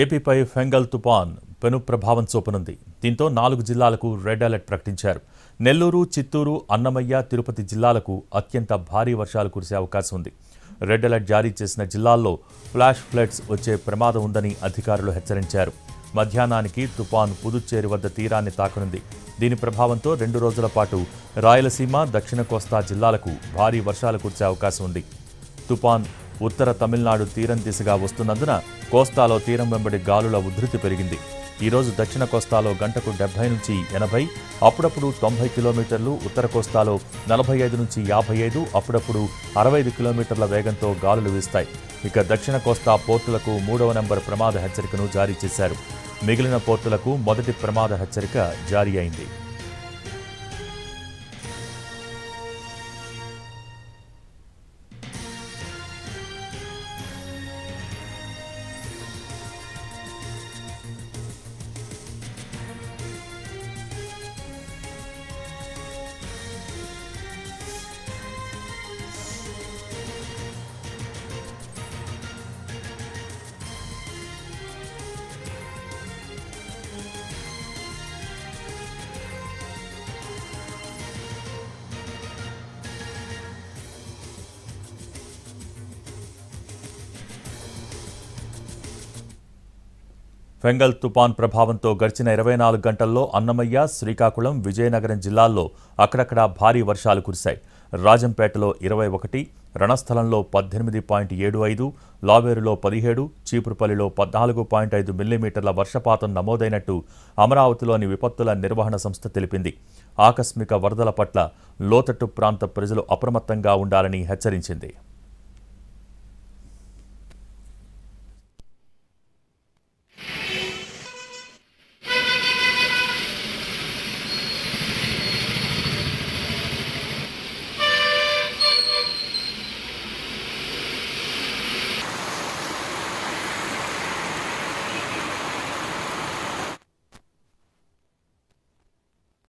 ఏపీపై Fengal తుపాన్ పెను ప్రభావం చూపనుంది. దీంతో 4 జిల్లాలకు రెడ్ అలర్ట్ ప్రకటించారు. నెల్లూరు, చిత్తూరు, అన్నమయ్య, తిరుపతి జిల్లాలకు అత్యంత భారీ వర్షాలు కురిసే అవకాశం ఉంది. రెడ్ అలర్ట్ జారీ చేసిన జిల్లాల్లో ఫ్లాష్ ఫ్లడ్స్ వచ్చే ప్రమాదం ఉందని అధికారులు హెచ్చరించారు. మధ్యాహ్నానికి తుపాన్ పుదుచ్చేరి వద్ద తీరాన్ని తాకనుంది. దీని ప్రభావంతో 2 రోజుల పాటు రాయలసీమ, దక్షిణ కోస్తా జిల్లాలకు భారీ వర్షాలు కురిసే అవకాశం ఉంది. తుపాన్ ఉత్తర తమిళనాడు తీరం దిశగా వస్తున్నందున కోస్తాలో తీరం వెంబడి గాలుల ఉధృతి పెరిగింది. ఈరోజు దక్షిణ కోస్తాలో గంటకు 70 నుంచి 80, అప్పుడప్పుడు 90 కిలోమీటర్లు, ఉత్తర కోస్తాలో 45 నుంచి 55, అప్పుడప్పుడు 65 కిలోమీటర్ల వేగంతో గాలులు వీస్తాయి. ఇక దక్షిణ కోస్తా పోర్టులకు 3వ నెంబర్ ప్రమాద హెచ్చరికను జారీ చేశారు. మిగిలిన పోర్టులకు మొదటి ప్రమాద హెచ్చరిక జారీ అయింది. ఫెంగల్ తుపాన్ ప్రభావంతో గడిచిన 24 గంటల్లో అన్నమయ్య, శ్రీకాకుళం, విజయనగరం జిల్లాల్లో అక్కడక్కడా భారీ వర్షాలు కురిశాయి. రాజంపేటలో 21, రణస్థలంలో 18.75, లావేరులో 17, చీపురుపల్లిలో 14.5 మిల్లీమీటర్ల వర్షపాతం నమోదైనట్టు అమరావతిలోని విపత్తుల నిర్వహణ సంస్థ తెలిపింది. ఆకస్మిక వరదల పట్ల లోతట్టు ప్రాంత ప్రజలు అప్రమత్తంగా ఉండాలని హెచ్చరించింది.